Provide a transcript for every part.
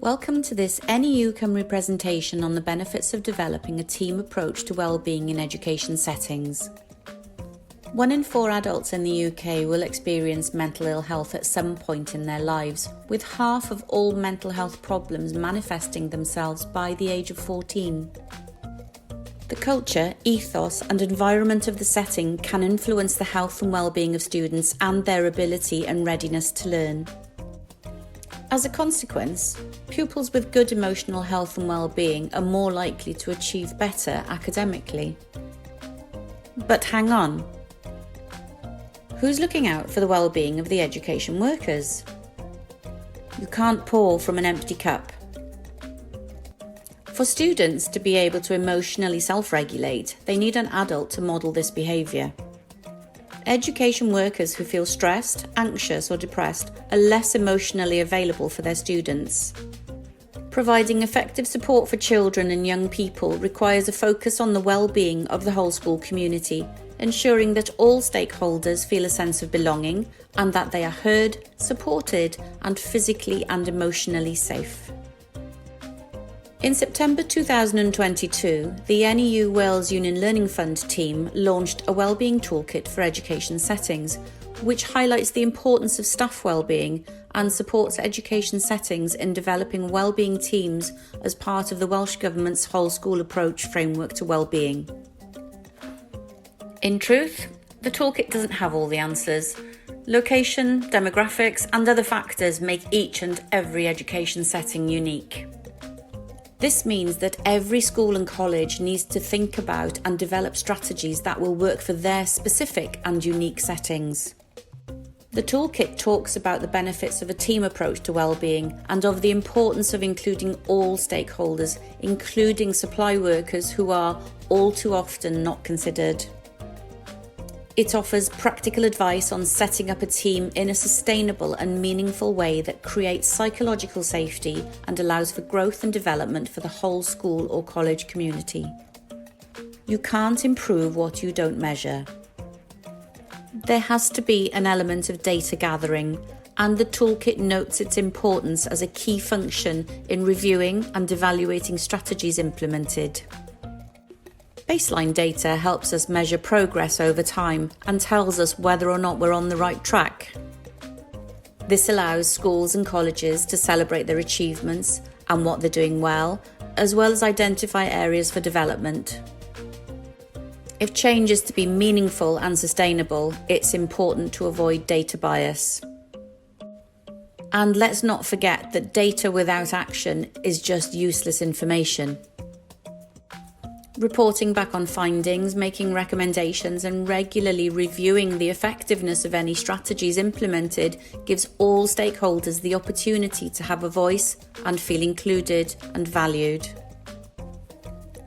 Welcome to this NEU Cymru presentation on the benefits of developing a team approach to wellbeing in education settings. 1 in 4 adults in the UK will experience mental ill health at some point in their lives, with half of all mental health problems manifesting themselves by the age of 14. The culture, ethos and environment of the setting can influence the health and well-being of students and their ability and readiness to learn. As a consequence, pupils with good emotional health and well-being are more likely to achieve better academically. But hang on. Who's looking out for the well-being of the education workers? You can't pour from an empty cup. For students to be able to emotionally self-regulate, they need an adult to model this behaviour. Education workers who feel stressed, anxious or depressed are less emotionally available for their students. Providing effective support for children and young people requires a focus on the well-being of the whole school community, ensuring that all stakeholders feel a sense of belonging and that they are heard, supported and physically and emotionally safe. In September 2022, the NEU Wales Union Learning Fund team launched a wellbeing toolkit for education settings, which highlights the importance of staff wellbeing and supports education settings in developing wellbeing teams as part of the Welsh Government's whole school approach framework to wellbeing. In truth, the toolkit doesn't have all the answers. Location, demographics and other factors make each and every education setting unique. This means that every school and college needs to think about and develop strategies that will work for their specific and unique settings. The toolkit talks about the benefits of a team approach to wellbeing and of the importance of including all stakeholders, including supply workers who are all too often not considered. It offers practical advice on setting up a team in a sustainable and meaningful way that creates psychological safety and allows for growth and development for the whole school or college community. You can't improve what you don't measure. There has to be an element of data gathering, and the toolkit notes its importance as a key function in reviewing and evaluating strategies implemented. Baseline data helps us measure progress over time and tells us whether or not we're on the right track. This allows schools and colleges to celebrate their achievements and what they're doing well as identify areas for development. If change is to be meaningful and sustainable, it's important to avoid data bias. And let's not forget that data without action is just useless information. Reporting back on findings, making recommendations and regularly reviewing the effectiveness of any strategies implemented gives all stakeholders the opportunity to have a voice and feel included and valued.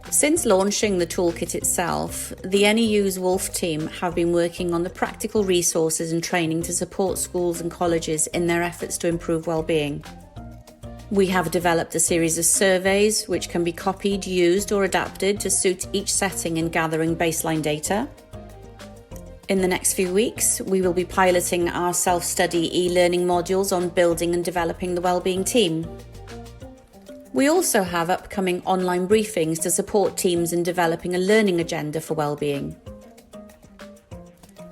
Since launching the toolkit itself, the NEU's WULF team have been working on the practical resources and training to support schools and colleges in their efforts to improve wellbeing. We have developed a series of surveys which can be copied, used or adapted to suit each setting in gathering baseline data. In the next few weeks, we will be piloting our self-study e-learning modules on building and developing the wellbeing team. We also have upcoming online briefings to support teams in developing a learning agenda for wellbeing.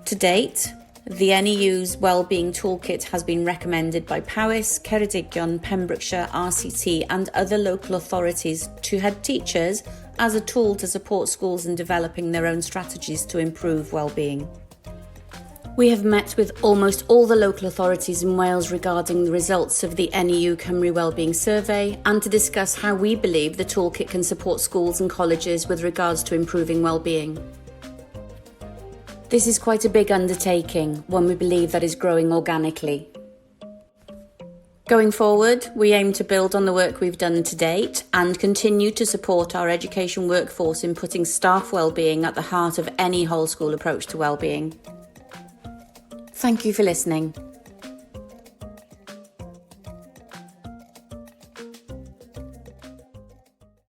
To date, the NEU's Wellbeing Toolkit has been recommended by Powys, Ceredigion, Pembrokeshire, RCT and other local authorities to head teachers as a tool to support schools in developing their own strategies to improve wellbeing. We have met with almost all the local authorities in Wales regarding the results of the NEU Cymru Wellbeing survey and to discuss how we believe the toolkit can support schools and colleges with regards to improving wellbeing. This is quite a big undertaking, one we believe that is growing organically. Going forward, we aim to build on the work we've done to date and continue to support our education workforce in putting staff wellbeing at the heart of any whole school approach to wellbeing. Thank you for listening.